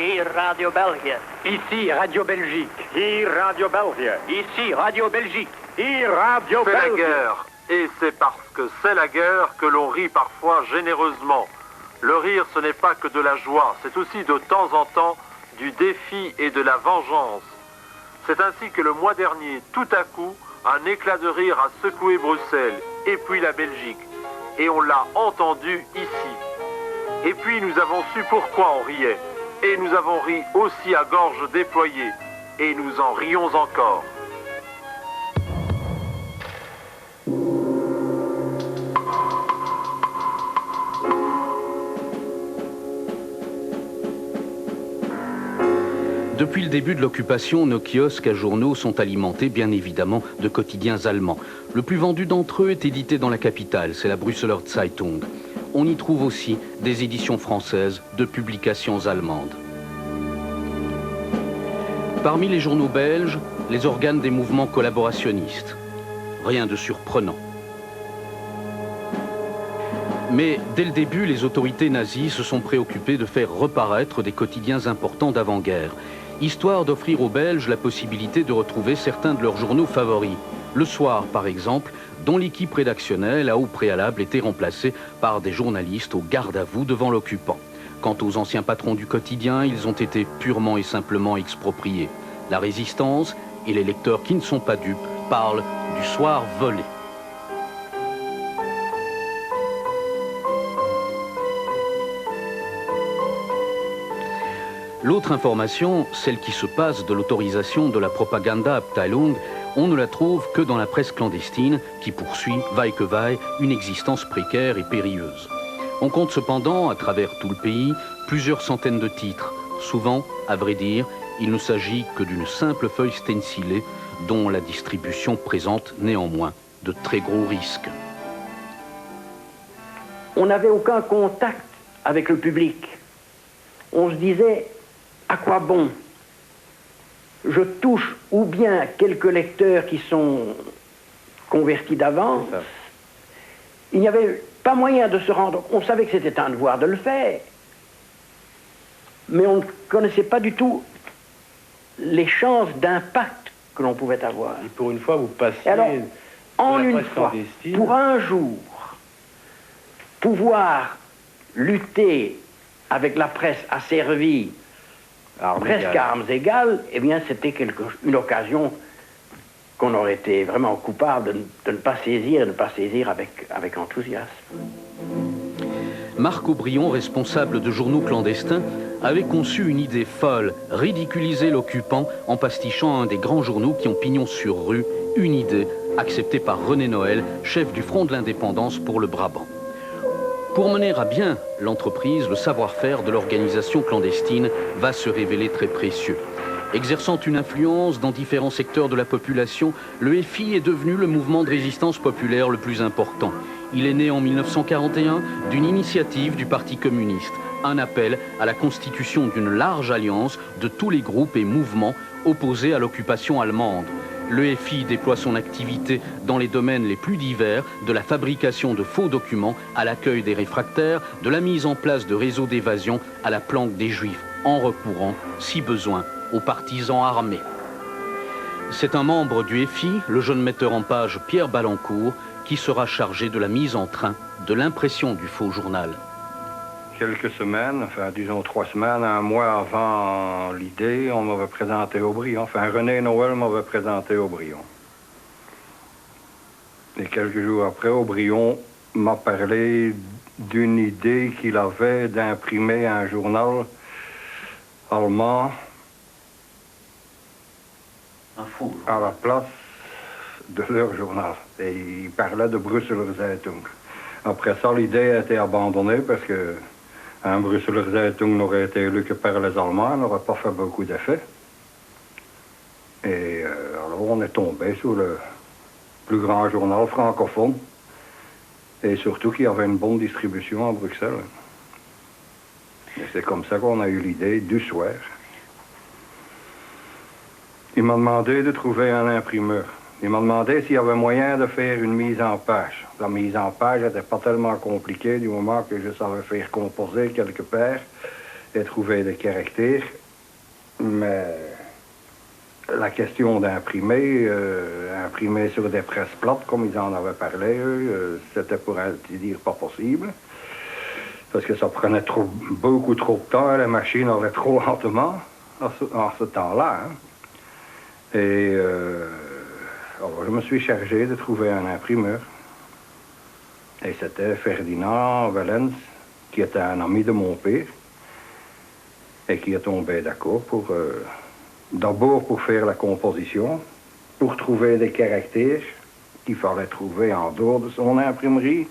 Hier Radio België. Ici Radio Belgique. Hier Radio België. Ici Radio Belgique. Hier Radio C'est la België. guerre. Et c'est parce que c'est la guerre que l'on rit parfois généreusement. Le rire, ce n'est pas que de la joie, c'est aussi de temps en temps du défi et de la vengeance. C'est ainsi que le mois dernier, tout à coup, un éclat de rire a secoué Bruxelles, et puis la Belgique. Et on l'a entendu ici. Et puis nous avons su pourquoi on riait. Et nous avons ri aussi à gorge déployée. Et nous en rions encore. Depuis le début de l'occupation, nos kiosques à journaux sont alimentés, bien évidemment, de quotidiens allemands. Le plus vendu d'entre eux est édité dans la capitale, c'est la Brüsseler Zeitung. On y trouve aussi des éditions françaises de publications allemandes. Parmi les journaux belges, les organes des mouvements collaborationnistes. Rien de surprenant. Mais dès le début, les autorités nazies se sont préoccupées de faire reparaître des quotidiens importants d'avant-guerre, histoire d'offrir aux Belges la possibilité de retrouver certains de leurs journaux favoris. Le Soir, par exemple, dont l'équipe rédactionnelle a au préalable été remplacée par des journalistes au garde à vous devant l'occupant. Quant aux anciens patrons du quotidien, ils ont été purement et simplement expropriés. La résistance et les lecteurs qui ne sont pas dupes parlent du soir volé. L'autre information, celle qui se passe de l'autorisation de la Propaganda-Abteilung, on ne la trouve que dans la presse clandestine qui poursuit, vaille que vaille, une existence précaire et périlleuse. On compte cependant, à travers tout le pays, plusieurs centaines de titres. Souvent, à vrai dire, il ne s'agit que d'une simple feuille stencilée dont la distribution présente néanmoins de très gros risques. On n'avait aucun contact avec le public. On se disait, à quoi bon? Je touche ou bien quelques lecteurs qui sont convertis d'avance. Il n'y avait pas moyen de se rendre... On savait que c'était un devoir de le faire. Mais on ne connaissait pas du tout les chances d'impact que l'on pouvait avoir. Et pour une fois, vous passiez... Alors, en la une presse fois, clandestine. pour un jour, pouvoir lutter avec la presse asservie, presque à armes égales, eh bien, c'était une occasion qu'on aurait été vraiment coupable de ne pas saisir, avec enthousiasme. Marc Aubrion, responsable de journaux clandestins, avait conçu une idée folle, ridiculiser l'occupant en pastichant un des grands journaux qui ont pignon sur rue, une idée acceptée par René Noël, chef du Front de l'Indépendance pour le Brabant. Pour mener à bien l'entreprise, le savoir-faire de l'organisation clandestine va se révéler très précieux. Exerçant une influence dans différents secteurs de la population, le FI est devenu le mouvement de résistance populaire le plus important. Il est né en 1941 d'une initiative du Parti communiste, un appel à la constitution d'une large alliance de tous les groupes et mouvements opposés à l'occupation allemande. Le FI déploie son activité dans les domaines les plus divers, de la fabrication de faux documents à l'accueil des réfractaires, de la mise en place de réseaux d'évasion à la planque des Juifs, en recourant, si besoin, aux partisans armés. C'est un membre du FI, le jeune metteur en page Pierre Ballancourt, qui sera chargé de la mise en train de l'impression du faux journal. Quelques semaines, enfin disons 3 semaines, un mois avant l'idée, on m'avait présenté Aubrion. Enfin, René Noël m'avait présenté Aubrion. Et quelques jours après, Aubrion m'a parlé d'une idée qu'il avait d'imprimer un journal allemand à la place de leur journal. Et il parlait de Brüsseler Zeitung. Après ça, l'idée a été abandonnée parce que un Brüsseler Zeitung n'aurait été lu que par les Allemands, n'aurait pas fait beaucoup d'effet. Et alors on est tombé sur le plus grand journal francophone et surtout qu'il y avait une bonne distribution à Bruxelles. Et c'est comme ça qu'on a eu l'idée du soir. Il m'a demandé de trouver un imprimeur. Il m'a demandé s'il y avait moyen de faire une mise en page. La mise en page n'était pas tellement compliquée du moment que je savais faire composer quelques paires et trouver des caractères. Mais la question d'imprimer, imprimer sur des presses plates, comme ils en avaient parlé, c'était pour ainsi dire pas possible. Parce que ça prenait beaucoup trop de temps, les machines allaient trop lentement en ce temps-là. Hein. Et alors, je me suis chargé de trouver un imprimeur. Et c'était Ferdinand Wellens, qui était un ami de mon père, et qui est tombé d'accord pour, d'abord pour faire la composition, pour trouver des caractères qu'il fallait trouver en dehors de son imprimerie,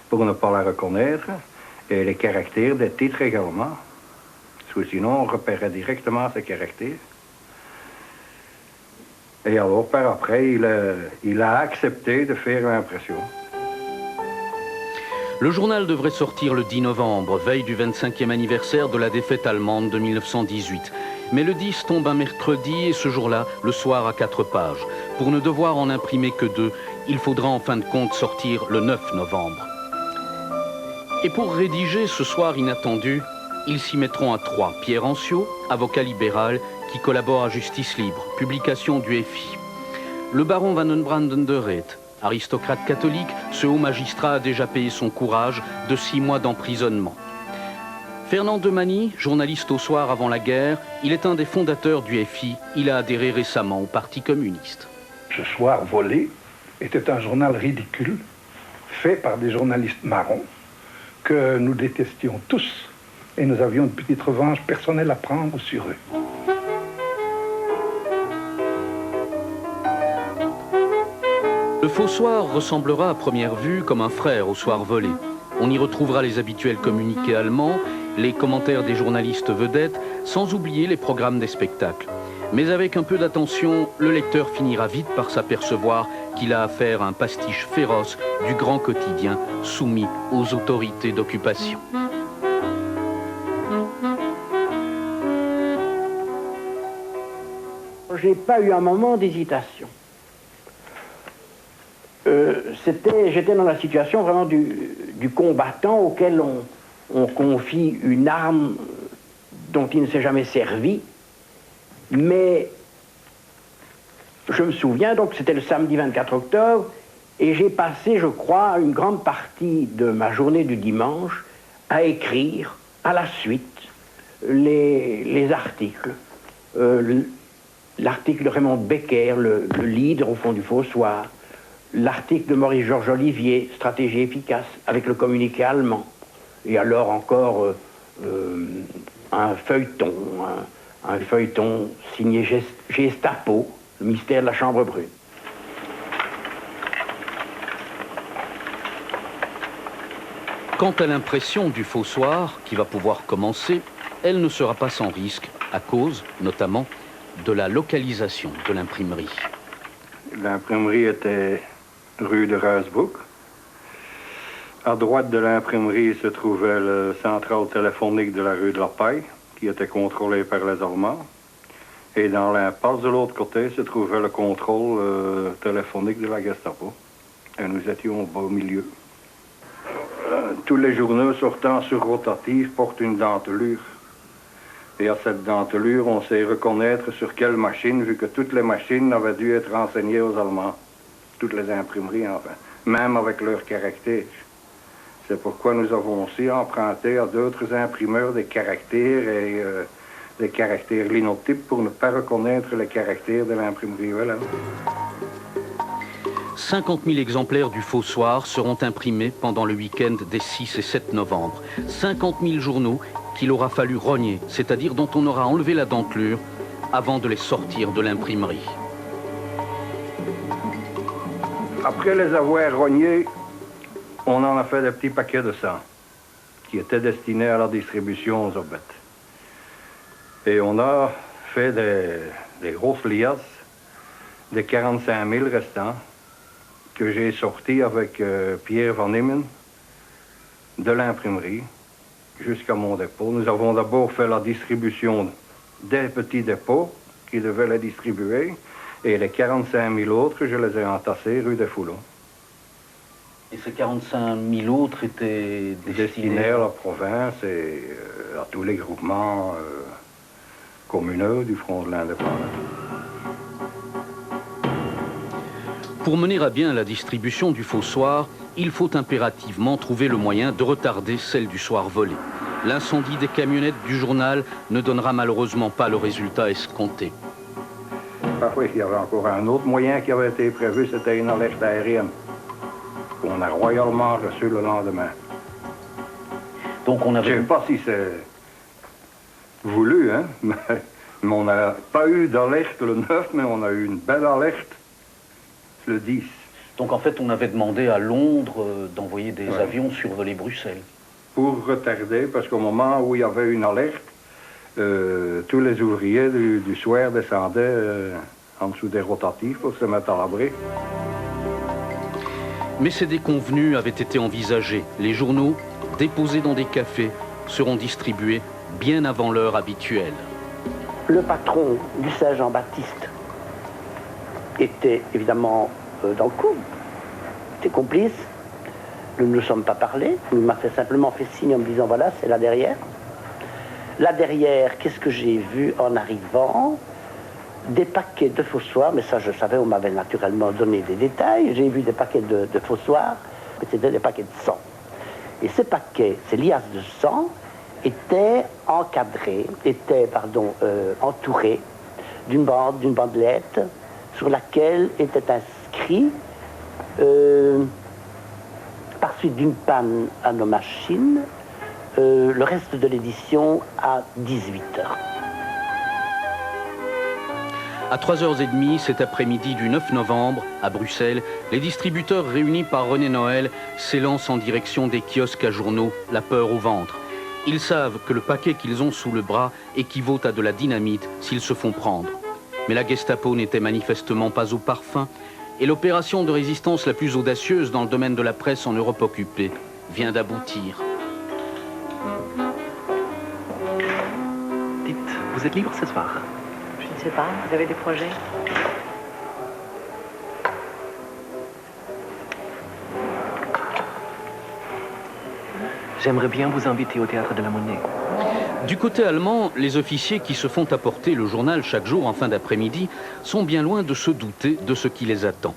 pour ne pas la reconnaître, et les caractères des titres également. Parce que sinon, on repérait directement ces caractères. Et alors, par après, il a accepté de faire l'impression. Le journal devrait sortir le 10 novembre, veille du 25e anniversaire de la défaite allemande de 1918. Mais le 10 tombe un mercredi et ce jour-là, le soir à 4 pages. Pour ne devoir en imprimer que 2, il faudra en fin de compte sortir le 9 novembre. Et pour rédiger ce soir inattendu, ils s'y mettront à 3. Pierre Anciot, avocat libéral, qui collabore à Justice Libre, publication du FI. Le baron Van den Branden de Reet, aristocrate catholique, ce haut magistrat a déjà payé son courage de 6 mois d'emprisonnement. Fernand Demany, journaliste au Soir avant la guerre, il est un des fondateurs du FI. Il a adhéré récemment au Parti communiste. Ce Soir volé était un journal ridicule, fait par des journalistes marrons, que nous détestions tous, et nous avions une petite revanche personnelle à prendre sur eux. Le Faux Soir ressemblera à première vue comme un frère au Soir volé. On y retrouvera les habituels communiqués allemands, les commentaires des journalistes vedettes, sans oublier les programmes des spectacles. Mais avec un peu d'attention, le lecteur finira vite par s'apercevoir qu'il a affaire à un pastiche féroce du grand quotidien soumis aux autorités d'occupation. J'ai pas eu un moment d'hésitation. J'étais dans la situation vraiment du combattant auquel on confie une arme dont il ne s'est jamais servi. Mais je me souviens, donc c'était le samedi 24 octobre, et j'ai passé, je crois, une grande partie de ma journée du dimanche à écrire à la suite les articles. L'article de Raymond Becker, le leader au fond du Faux Soir, l'article de Maurice-Georges Olivier, Stratégie efficace, avec le communiqué allemand, et alors encore un feuilleton signé Gestapo, le mystère de la Chambre brune. Quant à l'impression du Faux Soir, qui va pouvoir commencer, elle ne sera pas sans risque, à cause, notamment, de la localisation de l'imprimerie. L'imprimerie était rue de Ruysbroek. À droite de l'imprimerie se trouvait le central téléphonique de la rue de la Paille, qui était contrôlé par les Allemands. Et dans l'impasse de l'autre côté se trouvait le contrôle téléphonique de la Gestapo. Et nous étions au beau milieu. Tous les journaux sortant sur rotatif portent une dentelure. Et à cette dentelure, on sait reconnaître sur quelle machine, vu que toutes les machines avaient dû être renseignées aux Allemands. Toutes les imprimeries, enfin. Même avec leurs caractères. C'est pourquoi nous avons aussi emprunté à d'autres imprimeurs des caractères et des caractères linotypes pour ne pas reconnaître les caractères de l'imprimerie Wellens. 50 000 exemplaires du Faux Soir seront imprimés pendant le week-end des 6 et 7 novembre. 50 000 journaux qu'il aura fallu rogner, c'est-à-dire dont on aura enlevé la dentelure avant de les sortir de l'imprimerie. Après les avoir rognés, on en a fait des petits paquets de 100 qui étaient destinés à la distribution aux obètes. Et on a fait des grosses liasses, des 45 000 restants, que j'ai sortis avec Pierre Van Immen de l'imprimerie jusqu'à mon dépôt. Nous avons d'abord fait la distribution des petits dépôts qui devaient les distribuer, et les 45 000 autres, je les ai entassés rue des Foulons. Et ces 45 000 autres étaient destinés à la province et à tous les groupements communaux du Front de l'Indépendance. Pour mener à bien la distribution du faux soir, il faut impérativement trouver le moyen de retarder celle du soir volé. L'incendie des camionnettes du journal ne donnera malheureusement pas le résultat escompté. Ah oui, il y avait encore un autre moyen qui avait été prévu, c'était une alerte aérienne qu'on a royalement reçue le lendemain. Donc on Je avait... ne sais pas si c'est voulu, hein, mais on n'a pas eu d'alerte le 9, mais on a eu une belle alerte le 10. Donc en fait, on avait demandé à Londres d'envoyer des avions survoler Bruxelles. Pour retarder, parce qu'au moment où il y avait une alerte, tous les ouvriers du soir descendaient en dessous des rotatifs pour se mettre à l'abri. Mais ces déconvenus avaient été envisagés. Les journaux, déposés dans des cafés, seront distribués bien avant l'heure habituelle. Le patron du Saint-Jean-Baptiste était évidemment dans le coup, était complice. Nous ne nous sommes pas parlé, il m'a simplement fait signe en me disant voilà, c'est là derrière. Là derrière, qu'est-ce que j'ai vu en arrivant? Des paquets de fossoirs, mais ça je savais, on m'avait naturellement donné des détails. J'ai vu des paquets de fossoirs, mais c'était des paquets de sang. Et ces paquets, ces liasses de sang, étaient encadrés, entourés d'une bandelette sur laquelle était inscrit, par suite d'une panne à nos machines, le reste de l'édition à 18h. À 3h30 cet après-midi du 9 novembre, à Bruxelles, les distributeurs réunis par René Noël s'élancent en direction des kiosques à journaux, la peur au ventre. Ils savent que le paquet qu'ils ont sous le bras équivaut à de la dynamite s'ils se font prendre. Mais la Gestapo n'était manifestement pas au parfum, et l'opération de résistance la plus audacieuse dans le domaine de la presse en Europe occupée vient d'aboutir. Dites, vous êtes libre ce soir? Je ne sais pas, vous avez des projets? J'aimerais bien vous inviter au Théâtre de la Monnaie. Du côté allemand, les officiers qui se font apporter le journal chaque jour en fin d'après-midi sont bien loin de se douter de ce qui les attend.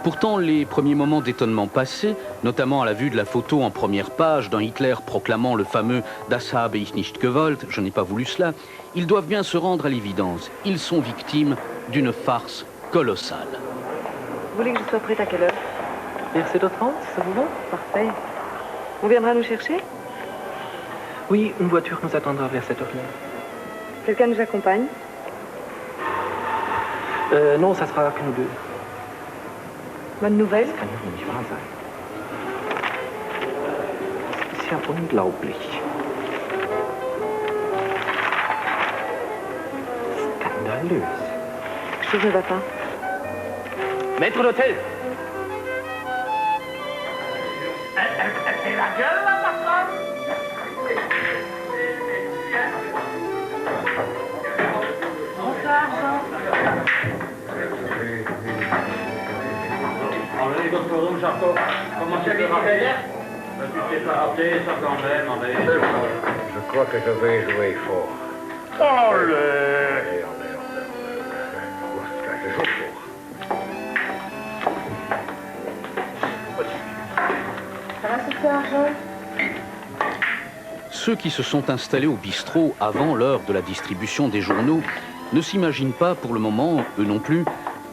Pourtant, les premiers moments d'étonnement passés, notamment à la vue de la photo en première page d'un Hitler proclamant le fameux « Das habe ich nicht gewollt », je n'ai pas voulu cela, ils doivent bien se rendre à l'évidence. Ils sont victimes d'une farce colossale. Vous voulez que je sois prête à quelle heure? Vers 7h30, ça vous va? Parfait. On viendra nous chercher? Oui, une voiture nous attendra vers 7h15. Quelqu'un nous accompagne? Non, ça sera que nous deux. Bonne nouvelle? Das kann ja nicht wahr sein. Das ist ja unglaublich. Skandalös. Quelque chose ne va pas. Maître d'hôtel! Comment c'est fait? Tu t'es pas rappelé ça quand même, Je crois que je vais jouer fort. Allez! Je joue fort. Ça va ce soir, Jean? Ceux qui se sont installés au bistrot avant l'heure de la distribution des journaux ne s'imaginent pas pour le moment, eux non plus,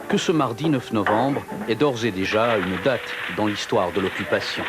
que ce mardi 9 novembre est d'ores et déjà une date dans l'histoire de l'occupation.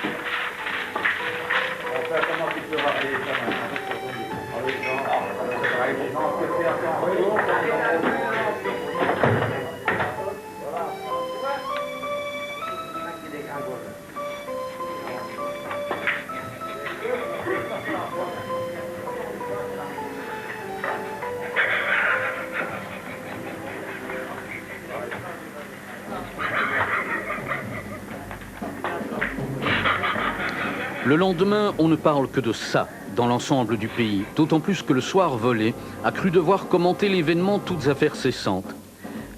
Le lendemain, on ne parle que de ça dans l'ensemble du pays, d'autant plus que le soir volé a cru devoir commenter l'événement toutes affaires cessantes.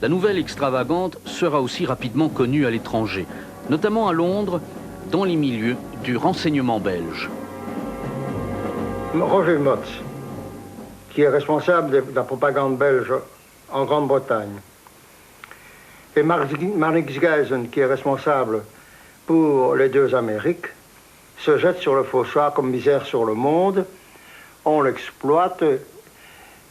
La nouvelle extravagante sera aussi rapidement connue à l'étranger, notamment à Londres, dans les milieux du renseignement belge. Roger Motz, qui est responsable de la propagande belge en Grande-Bretagne, et Marnix Geisen, qui est responsable pour les deux Amériques, se jettent sur le fossoir comme misère sur le monde. On l'exploite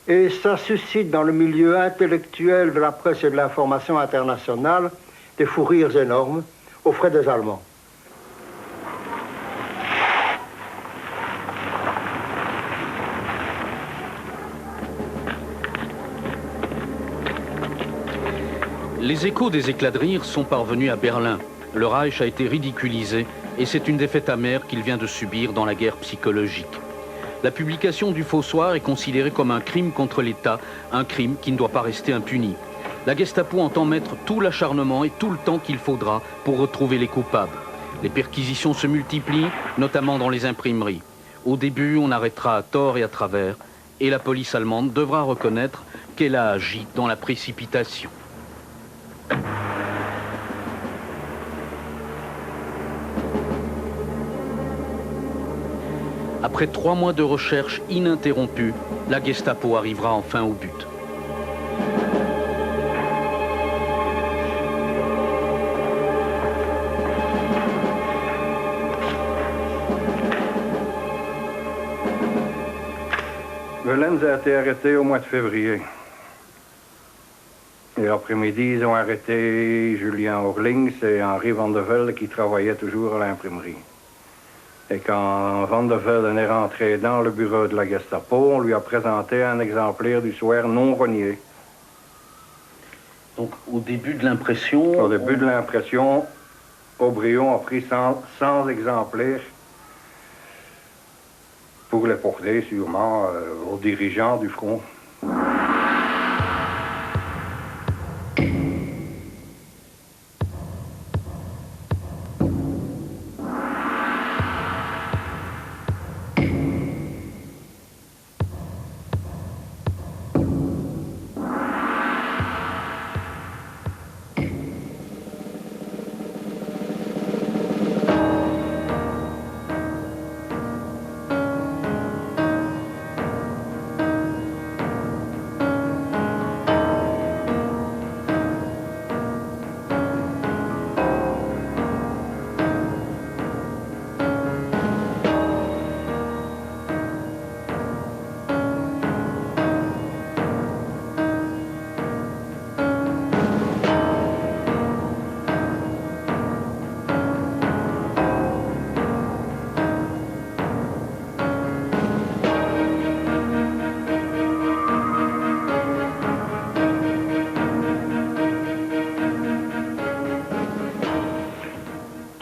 et ça suscite dans le milieu intellectuel de la presse et de l'information internationale des fous rires énormes aux frais des Allemands. Les échos des éclats de rire sont parvenus à Berlin. Le Reich a été ridiculisé et c'est une défaite amère qu'il vient de subir dans la guerre psychologique. La publication du Fossoir est considérée comme un crime contre l'État, un crime qui ne doit pas rester impuni. La Gestapo entend mettre tout l'acharnement et tout le temps qu'il faudra pour retrouver les coupables. Les perquisitions se multiplient, notamment dans les imprimeries. Au début, on arrêtera à tort et à travers, et la police allemande devra reconnaître qu'elle a agi dans la précipitation. Après 3 mois de recherche ininterrompue, la Gestapo arrivera enfin au but. Willems a été arrêté au mois de février. Et l'après-midi, ils ont arrêté Julien Orlings et Henri Van de Velde qui travaillaient toujours à l'imprimerie. Et quand Van de Velde est rentré dans le bureau de la Gestapo, on lui a présenté un exemplaire du Soir non renié. Donc au début de l'impression... Au début de l'impression, Aubryon a pris 100 exemplaires pour les porter sûrement aux dirigeants du front.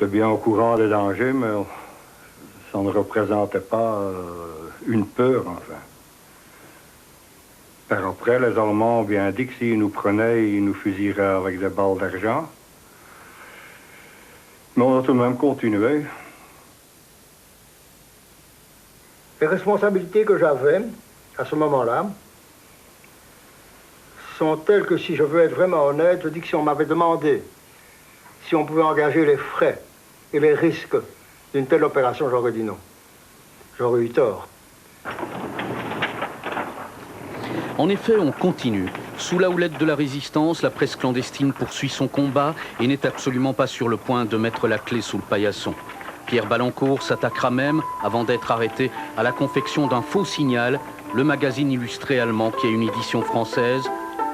Bien au courant des dangers, mais ça ne représentait pas une peur, enfin. Par après, les Allemands ont bien dit que s'ils nous prenaient, ils nous fusilleraient avec des balles d'argent. Mais on a tout de même continué. Les responsabilités que j'avais à ce moment-là sont telles que, si je veux être vraiment honnête, je dis que si on m'avait demandé si on pouvait engager les frais et les risques d'une telle opération, j'aurais dit non. J'aurais eu tort. En effet, on continue. Sous la houlette de la résistance, la presse clandestine poursuit son combat et n'est absolument pas sur le point de mettre la clé sous le paillasson. Pierre Ballancourt s'attaquera même, avant d'être arrêté, à la confection d'un faux signal, le magazine illustré allemand qui a une édition française,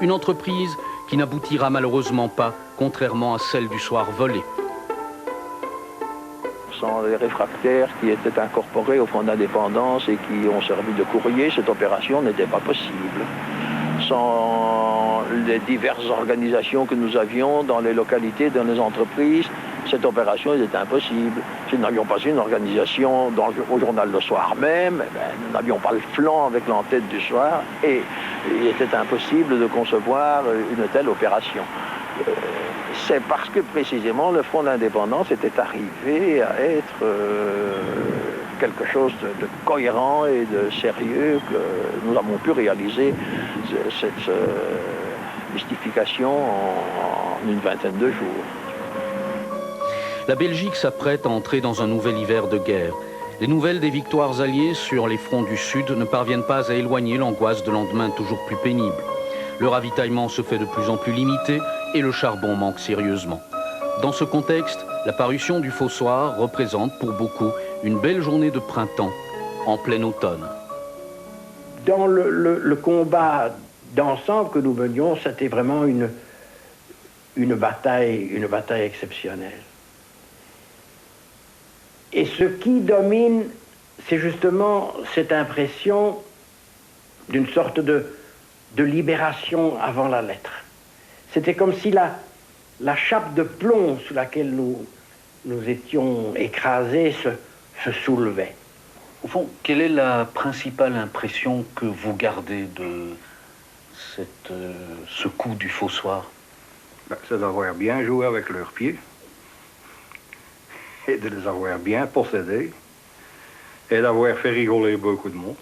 une entreprise qui n'aboutira malheureusement pas, contrairement à celle du Soir volé. Sans les réfractaires qui étaient incorporés au Front d'indépendance et qui ont servi de courrier, cette opération n'était pas possible. Sans les diverses organisations que nous avions dans les localités, dans les entreprises, cette opération était impossible. Si nous n'avions pas une organisation au journal Le Soir même, nous n'avions pas le flanc avec l'entête du Soir et il était impossible de concevoir une telle opération. C'est parce que précisément le Front d'indépendance était arrivé à être quelque chose de cohérent et de sérieux que nous avons pu réaliser cette mystification en une vingtaine de jours. La Belgique s'apprête à entrer dans un nouvel hiver de guerre. Les nouvelles des victoires alliées sur les fronts du Sud ne parviennent pas à éloigner l'angoisse de lendemains toujours plus pénibles. Le ravitaillement se fait de plus en plus limité et le charbon manque sérieusement. Dans ce contexte, la parution du Fossoir représente pour beaucoup une belle journée de printemps en plein automne. Dans le combat d'ensemble que nous menions, c'était vraiment une bataille exceptionnelle. Et ce qui domine, c'est justement cette impression d'une sorte de libération avant la lettre. C'était comme si la chape de plomb sous laquelle nous étions écrasés se soulevait. Au fond, quelle est la principale impression que vous gardez de ce coup du Fossoir? C'est d'avoir bien joué avec leurs pieds et de les avoir bien possédés et d'avoir fait rigoler beaucoup de monde.